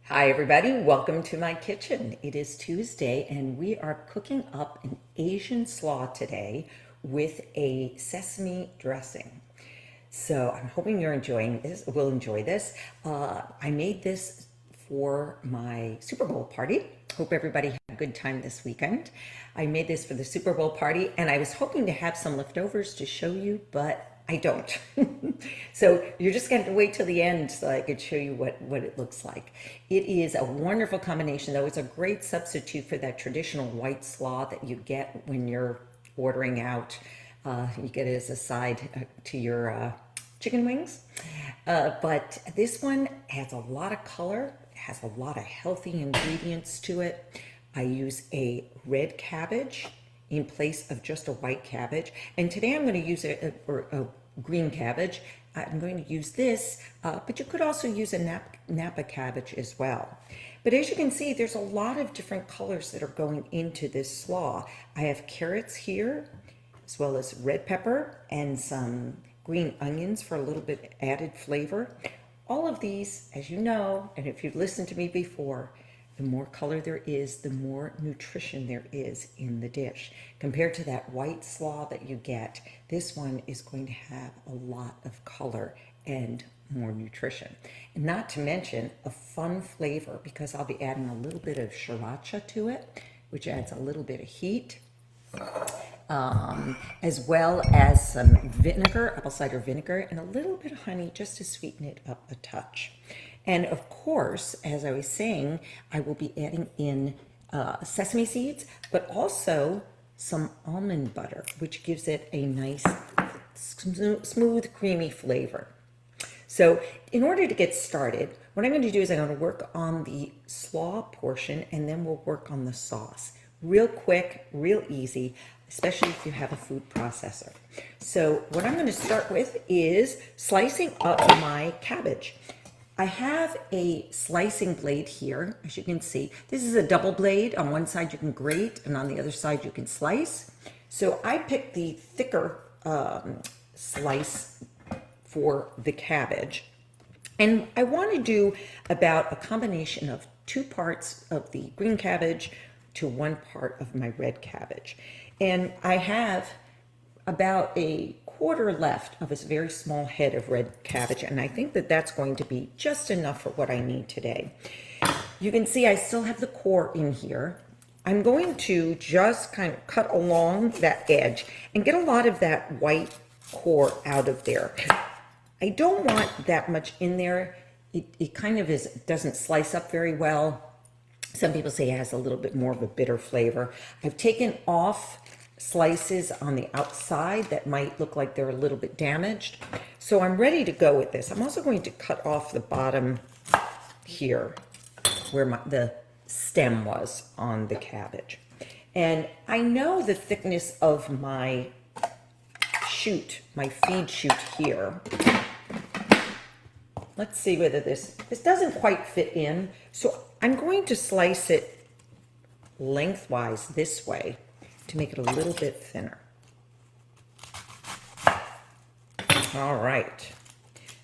Hi everybody, welcome to my kitchen. It is Tuesday and we are cooking up an Asian slaw today with a sesame dressing. So I'm hoping you're enjoying this, will enjoy this. I made this for my Super Bowl party. Hope everybody had a good time this weekend. I made this for the Super Bowl party and I was hoping to have some leftovers to show you, but I don't. So you're just going to wait till the end so I could show you what it looks like. It is a wonderful combination, though. It's a great substitute for that traditional white slaw that you get when you're ordering out. You get it as a side to your chicken wings. But this one has a lot of color, has a lot of healthy ingredients to it. I use a red cabbage in place of just a white cabbage. And today I'm going to use a green cabbage. I'm going to use this, but you could also use a Napa cabbage as well. But as you can see, there's a lot of different colors that are going into this slaw. I have carrots here, as well as red pepper and some green onions for a little bit added flavor. All of these, as you know, and if you've listened to me before, the more color there is, the more nutrition there is in the dish. Compared to that white slaw that you get, this one is going to have a lot of color and more nutrition. And not to mention a fun flavor, because I'll be adding a little bit of sriracha to it, which adds a little bit of heat, as well as some vinegar, apple cider vinegar, and a little bit of honey just to sweeten it up a touch. And of course, as I was saying, I will be adding in sesame seeds, but also some almond butter, which gives it a nice, smooth, creamy flavor. So in order to get started, what I'm going to do is I'm going to work on the slaw portion, and then we'll work on the sauce. Real quick, real easy, especially if you have a food processor. So what I'm going to start with is slicing up my cabbage. I have a slicing blade here, as you can see. This is a double blade. On one side you can grate, and on the other side you can slice. So I picked the thicker slice for the cabbage. And I want to do about a combination of 2 parts of the green cabbage to 1 part of my red cabbage. And I have about a quarter left of this very small head of red cabbage, and I think that that's going to be just enough for what I need today. You can see I still have the core in here. I'm going to just kind of cut along that edge and get a lot of that white core out of there. I don't want that much in there. It kind of doesn't slice up very well. Some people say it has a little bit more of a bitter flavor. I've taken off slices on the outside that might look like they're a little bit damaged. So I'm ready to go with this. I'm also going to cut off the bottom here where the stem was on the cabbage. And I know the thickness of my shoot, my feed shoot here. Let's see whether this doesn't quite fit in. So I'm going to slice it lengthwise this way to make it a little bit thinner. All right.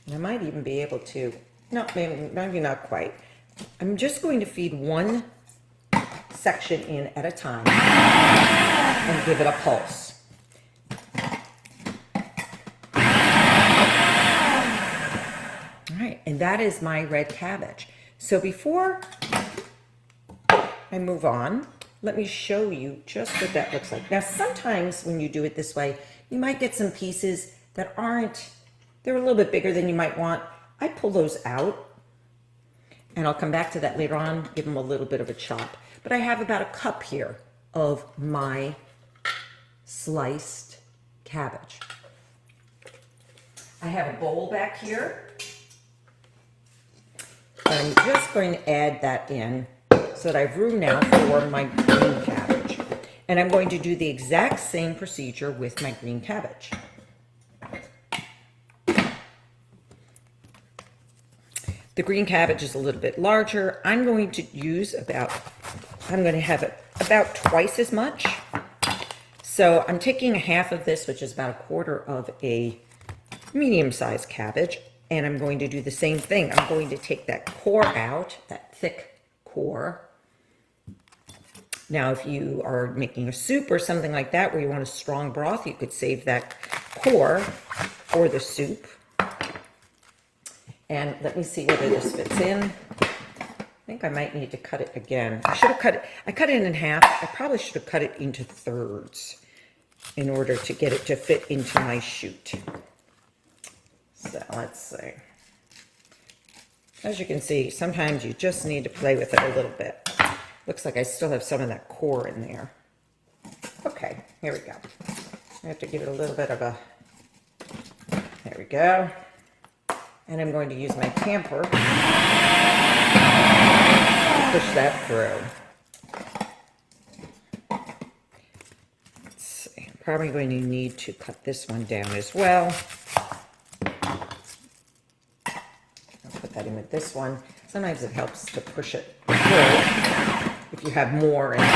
And I might even be able to, no, maybe not quite. I'm just going to feed one section in at a time and give it a pulse. All right, and that is my red cabbage. So before I move on, let me show you just what that looks like. Now, sometimes when you do it this way, you might get some pieces that they're a little bit bigger than you might want. I pull those out, and I'll come back to that later on, give them a little bit of a chop. But I have about a cup here of my sliced cabbage. I have a bowl back here. I'm just going to add that in so that I have room now for my green cabbage. And I'm going to do the exact same procedure with my green cabbage. The green cabbage is a little bit larger. I'm going to have about twice as much. So I'm taking half of this, which is about a quarter of a medium-sized cabbage. And I'm going to do the same thing. I'm going to take that core out, that thick core. Now, if you are making a soup or something like that where you want a strong broth, you could save that core for the soup. And let me see whether this fits in. I think I might need to cut it again. I should have cut it. I cut it in half. I probably should have cut it into thirds in order to get it to fit into my shoot. So let's see. As you can see, sometimes you just need to play with it a little bit. Looks like I still have some of that core in there. Okay, here we go. I have to give it a little bit of a, there we go. And I'm going to use my tamper to push that through. Let's see, I'm probably going to need to cut this one down as well. I'll put that in with this one. Sometimes it helps to push it through if you have more in it.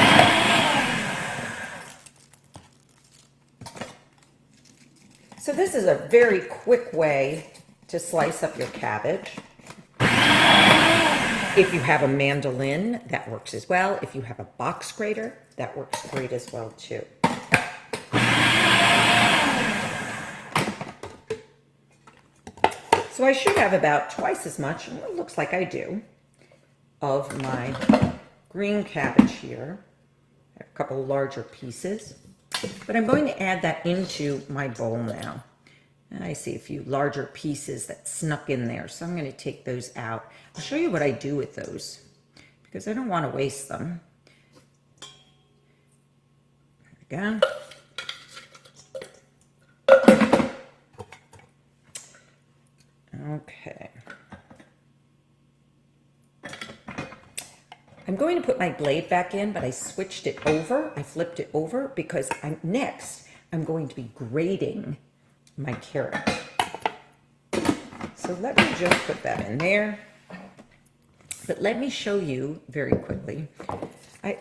So this is a very quick way to slice up your cabbage. If you have a mandolin, that works as well. If you have a box grater, that works great as well too. So I should have about twice as much, and it looks like I do, of my green cabbage here. I have a couple larger pieces, but I'm going to add that into my bowl now. And I see a few larger pieces that snuck in there, so I'm going to take those out. I'll show you what I do with those because I don't want to waste them. There we go. Okay. I'm going to put my blade back in, but I switched it over. I flipped it over because next I'm going to be grating my carrot. So let me just put that in there. But let me show you very quickly.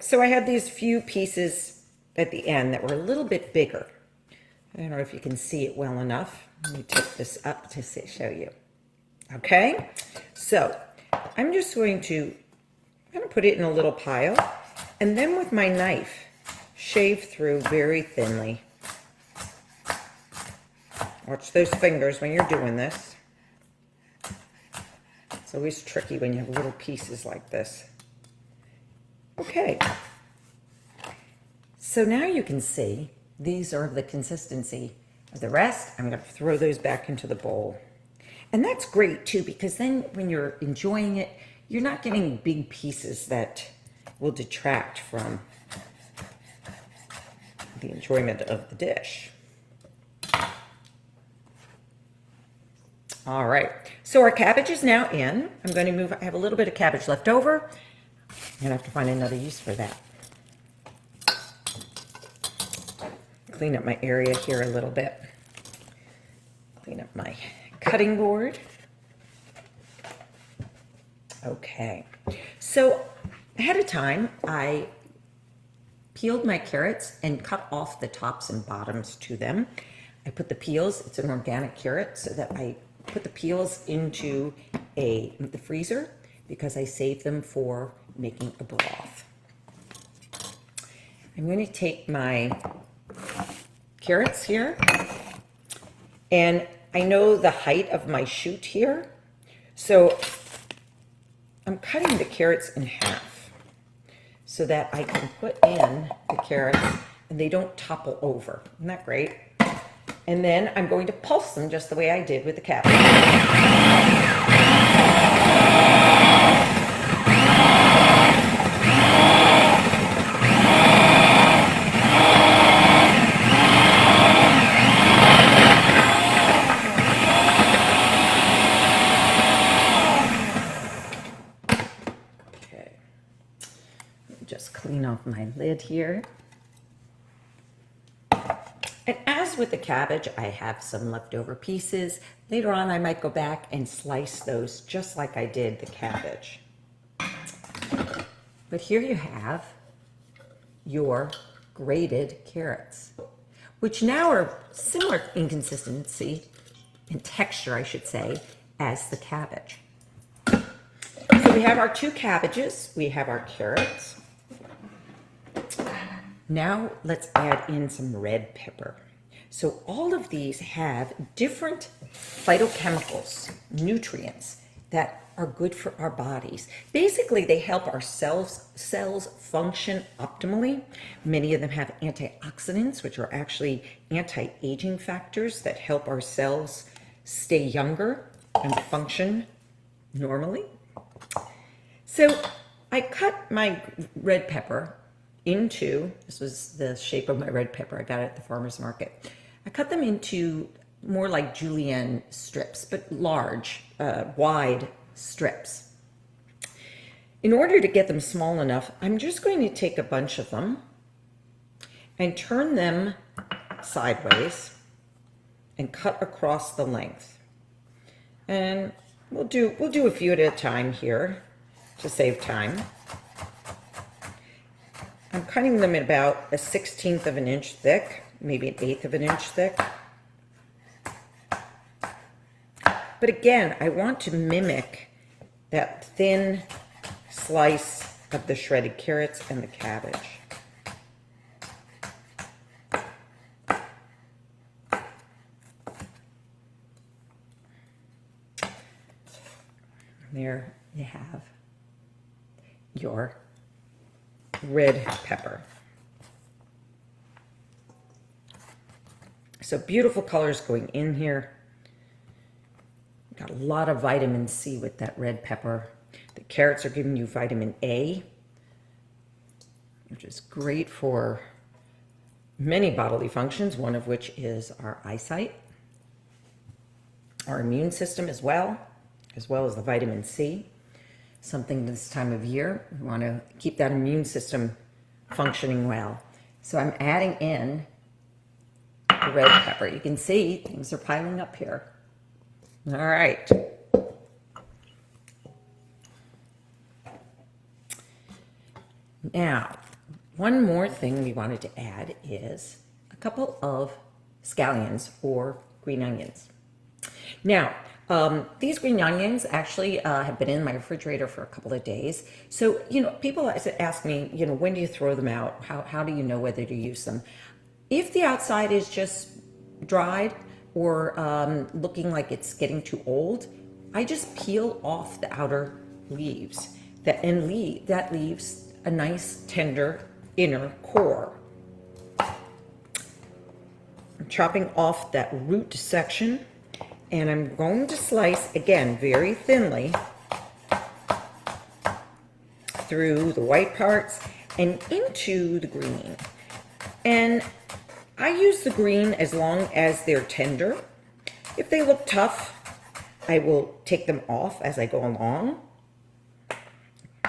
So I had these few pieces at the end that were a little bit bigger. I don't know if you can see it well enough. Let me take this up to show you. Okay, so I'm just going to put it in a little pile, and then with my knife, shave through very thinly. Watch those fingers when you're doing this. It's always tricky when you have little pieces like this. Okay. So now you can see these are the consistency of the rest. I'm going to throw those back into the bowl. And that's great too, because then when you're enjoying it, you're not getting big pieces that will detract from the enjoyment of the dish. All right, so our cabbage is now in. I'm going to move, I have a little bit of cabbage left over. I'm going to have to find another use for that. Clean up my area here a little bit. Clean up my cutting board. Okay, so ahead of time, I peeled my carrots and cut off the tops and bottoms to them. I put the peels, it's an organic carrot, so that I put the peels into the freezer because I save them for making a broth. I'm going to take my carrots here, and I know the height of my shoot here, so I'm cutting the carrots in half so that I can put in the carrots and they don't topple over. Isn't that great? And then I'm going to pulse them just the way I did with the cabbage. Okay. Just clean off my lid here. And as with the cabbage, I have some leftover pieces. Later on, I might go back and slice those just like I did the cabbage. But here you have your grated carrots, which now are similar in consistency, in texture, I should say, as the cabbage. So we have our 2 cabbages, we have our carrots. Now let's add in some red pepper. So all of these have different phytochemicals, nutrients that are good for our bodies. Basically, they help our cells function optimally. Many of them have antioxidants, which are actually anti-aging factors that help our cells stay younger and function normally. So I cut my red pepper into, this was the shape of my red pepper, I got it at the farmer's market. I cut them into more like julienne strips, but large, wide strips. In order to get them small enough, I'm just going to take a bunch of them and turn them sideways and cut across the length. And we'll do a few at a time here to save time. I'm cutting them at about a 1/16 of an inch thick, maybe an 1/8 of an inch thick. But again, I want to mimic that thin slice of the shredded carrots and the cabbage. There you have your red pepper. So beautiful colors going in here. Got a lot of vitamin C with that red pepper. The carrots are giving you vitamin A, which is great for many bodily functions, one of which is our eyesight, our immune system as well as the vitamin C. Something this time of year, we want to keep that immune system functioning well. So I'm adding in the red pepper. You can see things are piling up here. All right. Now, one more thing we wanted to add is a couple of scallions or green onions. Now, these green onions actually have been in my refrigerator for a couple of days. So, people ask me, when do you throw them out? How do you know whether to use them? If the outside is just dried or looking like it's getting too old, I just peel off the outer leaves. That leaves a nice, tender inner core. I'm chopping off that root section. And I'm going to slice, again, very thinly through the white parts and into the green. And I use the green as long as they're tender. If they look tough, I will take them off as I go along,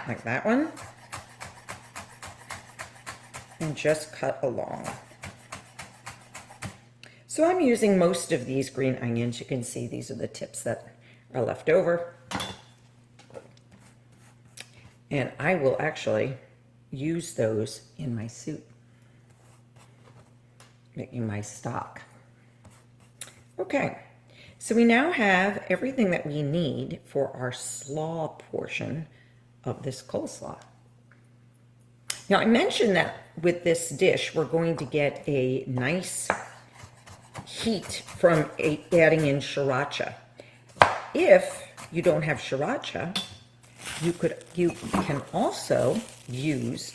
like that one, and just cut along. So I'm using most of these green onions. You can see these are the tips that are left over. And I will actually use those in my soup, making my stock. Okay, so we now have everything that we need for our slaw portion of this coleslaw. Now I mentioned that with this dish, we're going to get a nice heat from adding in sriracha. If you don't have sriracha, you can also use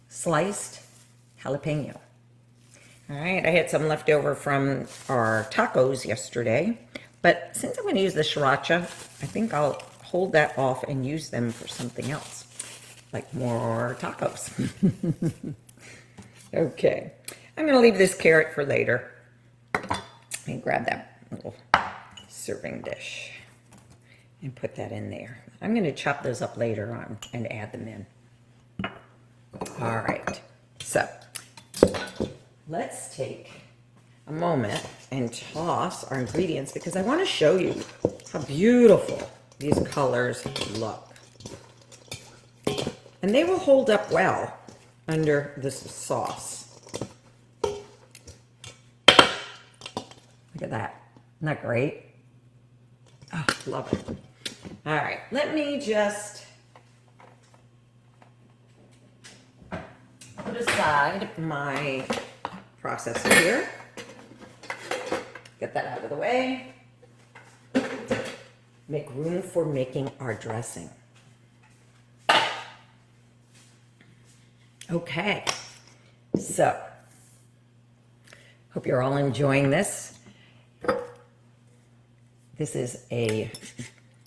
sliced jalapeno. All right, I had some left over from our tacos yesterday, but since I'm going to use the sriracha, I think I'll hold that off and use them for something else, like more tacos. Okay, I'm going to leave this carrot for later. And grab that little serving dish and put that in there. I'm going to chop those up later on and add them in. All right, so let's take a moment and toss our ingredients because I want to show you how beautiful these colors look. And they will hold up well under this sauce. Look at that. Isn't that great? Oh, love it. All right, let me just put aside my processor here. Get that out of the way. Make room for making our dressing. Okay, so hope you're all enjoying this. This is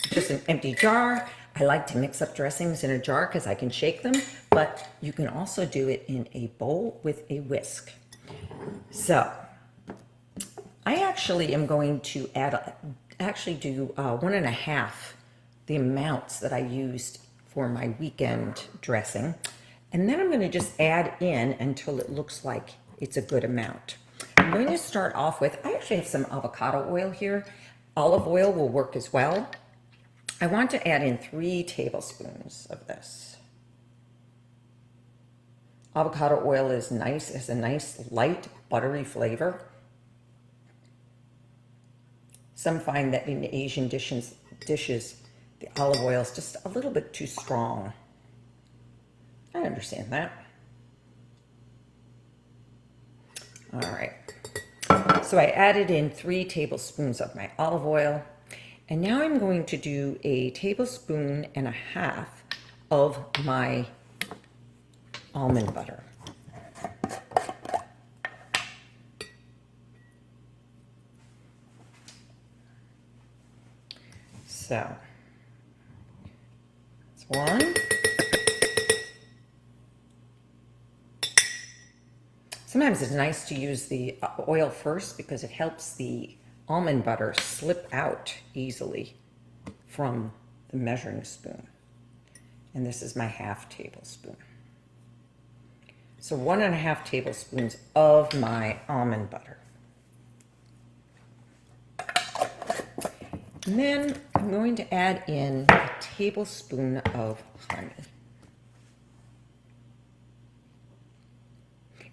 just an empty jar. I like to mix up dressings in a jar because I can shake them, but you can also do it in a bowl with a whisk. So I actually am going to do 1.5 the amounts that I used for my weekend dressing. And then I'm going to just add in until it looks like it's a good amount. I'm going to start off with, I actually have some avocado oil here. Olive oil will work as well. I want to add in 3 tablespoons of this. Avocado oil is nice, it has a nice light buttery flavor. Some find that in Asian dishes, the olive oil is just a little bit too strong. I understand that. All right. So I added in 3 tablespoons of my olive oil. And now I'm going to do 1.5 tablespoons of my almond butter. So, that's 1. Sometimes it's nice to use the oil first because it helps the almond butter slip out easily from the measuring spoon. And this is my 1/2 tablespoon. So 1.5 tablespoons of my almond butter. And then I'm going to add in 1 tablespoon of honey.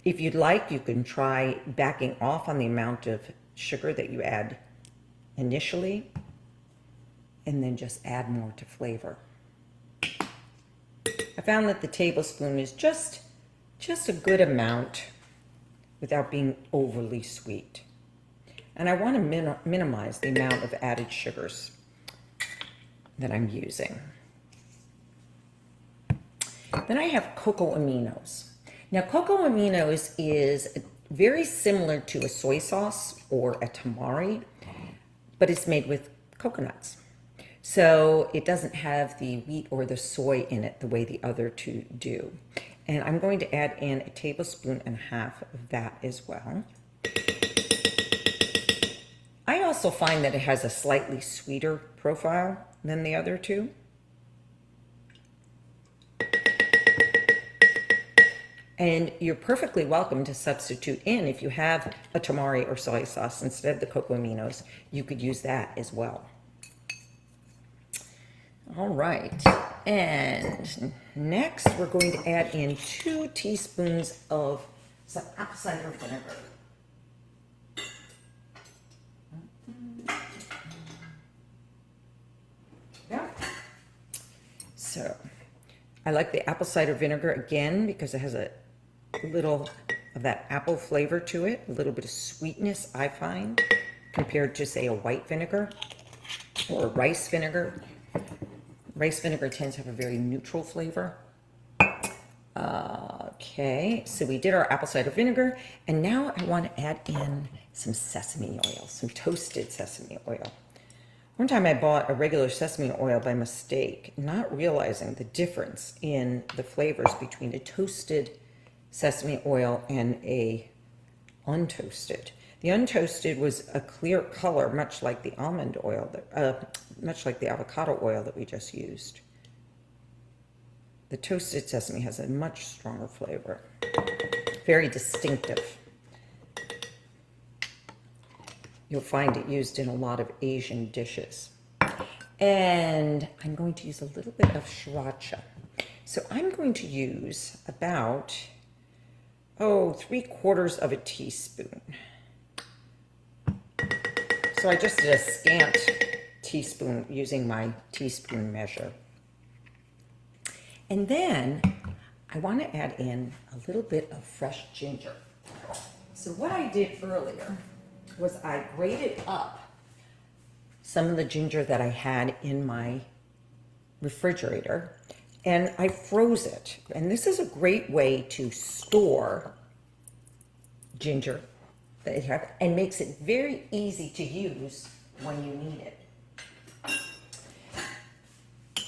If you'd like, you can try backing off on the amount of sugar that you add initially, and then just add more to flavor. I found that the tablespoon is just a good amount without being overly sweet. And I want to minimize the amount of added sugars that I'm using. Then I have cocoa aminos. Now, cocoa aminos is very similar to a soy sauce or a tamari, but it's made with coconuts. So it doesn't have the wheat or the soy in it the way the other 2 do. And I'm going to add in 1.5 tablespoons of that as well. I also find that it has a slightly sweeter profile than the other 2. And you're perfectly welcome to substitute in, if you have a tamari or soy sauce instead of the cocoa aminos, you could use that as well. All right, and next we're going to add in 2 teaspoons of some apple cider vinegar. Yeah. So I like the apple cider vinegar again because it has a little of that apple flavor to it, a little bit of sweetness I find, compared to say a white vinegar or rice vinegar. Rice vinegar tends to have a very neutral flavor. Okay, so we did our apple cider vinegar, and now I want to add in some sesame oil, some toasted sesame oil. One time I bought a regular sesame oil by mistake, not realizing the difference in the flavors between a toasted sesame oil and a untoasted. The untoasted was a clear color, much like the almond oil, much like the avocado oil that we just used. The toasted sesame has a much stronger flavor, very distinctive. You'll find it used in a lot of Asian dishes. And I'm going to use a little bit of sriracha. So I'm going to use about, 3/4 teaspoon. So I just did a scant teaspoon using my teaspoon measure. And then I want to add in a little bit of fresh ginger. So what I did earlier was I grated up some of the ginger that I had in my refrigerator and I froze it. And this is a great way to store ginger that you have and makes it very easy to use when you need it.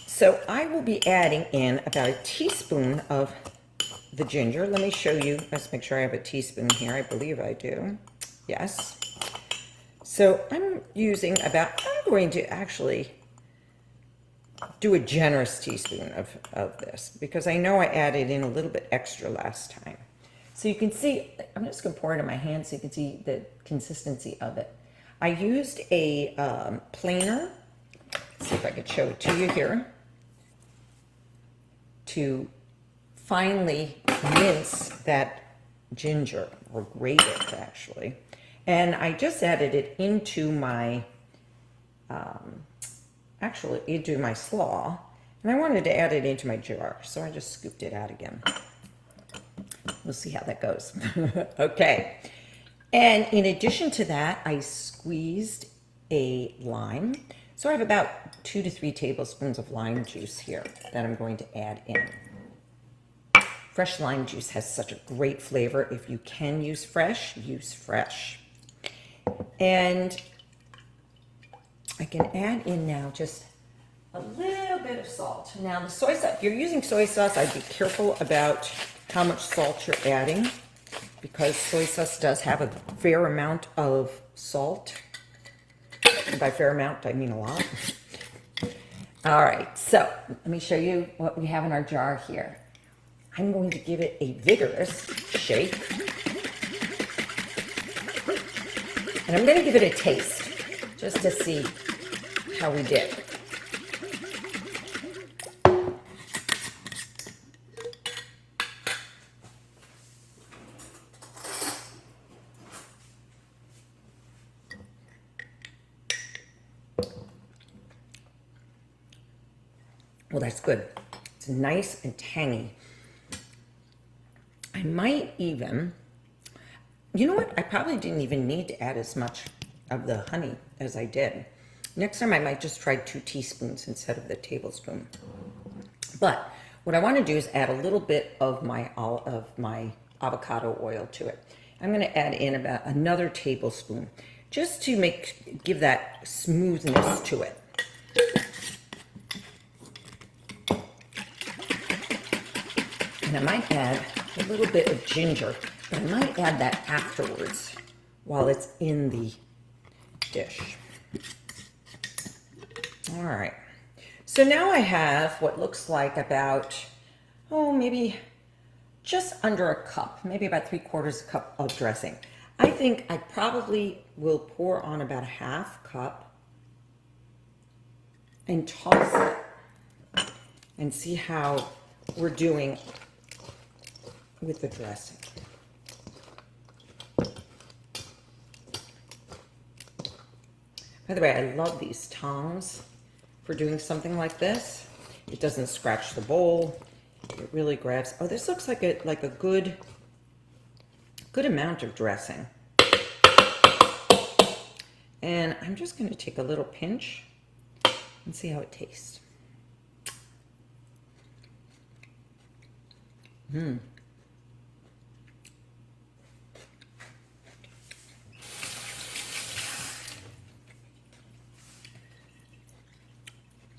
So I will be adding in about a teaspoon of the ginger. Let me show you. Let's make sure I have a teaspoon here. I believe I do. Yes. So I'm using I'm going to actually do a generous teaspoon of this because I know I added in a little bit extra last time. So you can see, I'm just going to pour it in my hand so you can see the consistency of it. I used a planer. Let's see if I could show it to you here. To finely mince that ginger, or grate it actually. And I just added it into my, into my slaw. And I wanted to add it into my jar, so I just scooped it out again. We'll see how that goes. Okay. And in addition to that, I squeezed a lime. So I have about 2 to 3 tablespoons of lime juice here that I'm going to add in. Fresh lime juice has such a great flavor. If you can use fresh, use fresh. And I can add in now just a little bit of salt. Now the soy sauce, if you're using soy sauce, I'd be careful about how much salt you're adding because soy sauce does have a fair amount of salt. And by fair amount, I mean a lot. All right, so let me show you what we have in our jar here. I'm going to give it a vigorous shake. And I'm going to give it a taste just to see how we did. Well, that's good. It's nice and tangy. I might even, you know what? I probably didn't even need to add as much of the honey as I did. Next time I might just try 2 teaspoons instead of the tablespoon. But what I want to do is add a little bit of my avocado oil to it. I'm going to add in about another tablespoon just to give that smoothness to it. And I might add a little bit of ginger, but I might add that afterwards while it's in the dish. All right. So now I have what looks like about, maybe just under a cup, maybe about 3/4 cup of dressing. I think I probably will pour on about a 1/2 cup and toss it and see how we're doing with the dressing. By the way, I love these tongs for doing something like this. It doesn't scratch the bowl. It really grabs. Oh, this looks like a good amount of dressing. And I'm just going to take a little pinch and see how it tastes.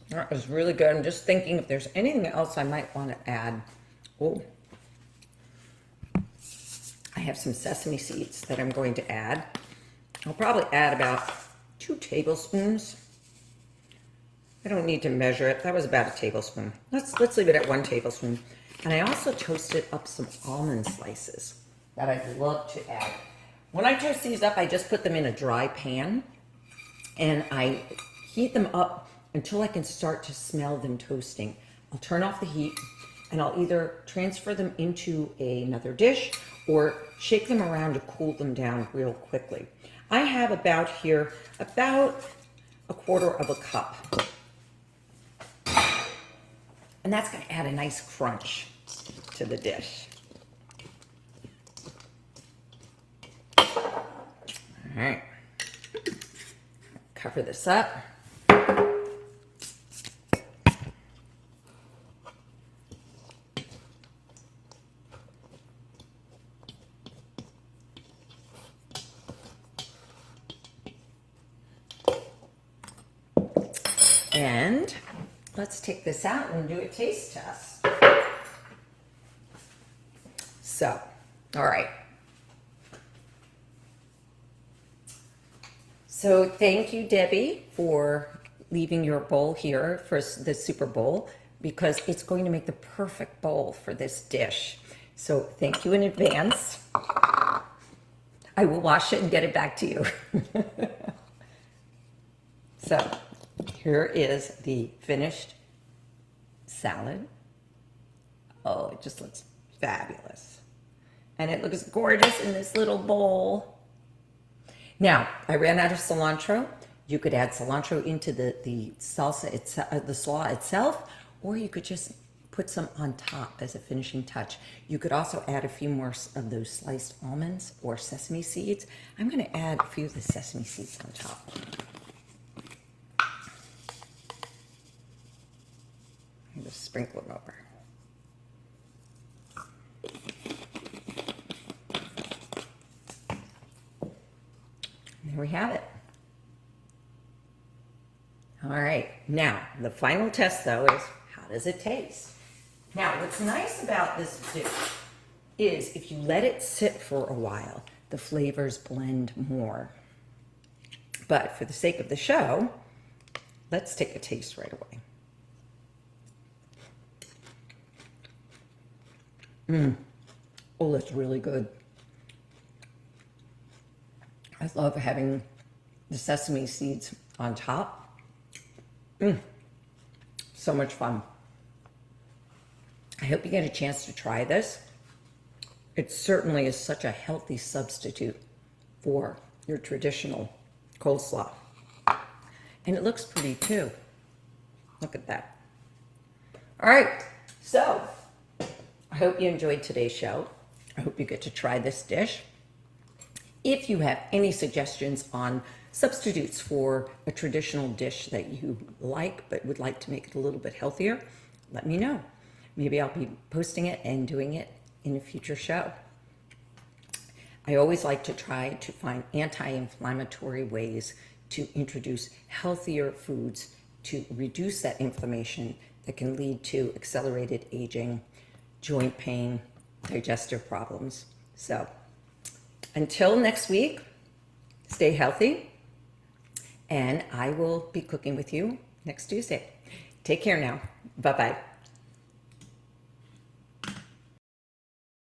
That was really good. I'm just thinking if there's anything else I might want to add. Oh, I have some sesame seeds that I'm going to add. I'll probably add about 2 tablespoons. I don't need to measure it. That was about a tablespoon. Let's leave it at 1 tablespoon. And I also toasted up some almond slices that I'd love to add. When I toast these up, I just put them in a dry pan and I heat them up until I can start to smell them toasting. I'll turn off the heat and I'll either transfer them into another dish or shake them around to cool them down real quickly. I have about 1/4 of a cup. And that's going to add a nice crunch to the dish. All right. Cover this up. And let's take this out and do a taste test. So, all right. So thank you, Debbie, for leaving your bowl here for the Super Bowl, because it's going to make the perfect bowl for this dish. So thank you in advance. I will wash it and get it back to you. So here is the finished salad. Oh, it just looks fabulous. And it looks gorgeous in this little bowl. Now, I ran out of cilantro. You could add cilantro into the salsa itself, the slaw itself, or you could just put some on top as a finishing touch. You could also add a few more of those sliced almonds or sesame seeds. I'm going to add a few of the sesame seeds on top. I'm just sprinkle them over. There we have it. All right, now the final test though is, how does it taste? Now, what's nice about this dish is if you let it sit for a while, the flavors blend more. But for the sake of the show, let's take a taste right away. Oh, that's really good. I love having the sesame seeds on top. So much fun. I hope you get a chance to try this. It certainly is such a healthy substitute for your traditional coleslaw. And it looks pretty too. Look at that. All right, so I hope you enjoyed today's show. I hope you get to try this dish. If you have any suggestions on substitutes for a traditional dish that you like but would like to make it a little bit healthier, let me know. Maybe I'll be posting it and doing it in a future show. I always like to try to find anti-inflammatory ways to introduce healthier foods to reduce that inflammation that can lead to accelerated aging, joint pain, digestive problems. So until next week, stay healthy, and I will be cooking with you next Tuesday. Take care now. Bye-bye.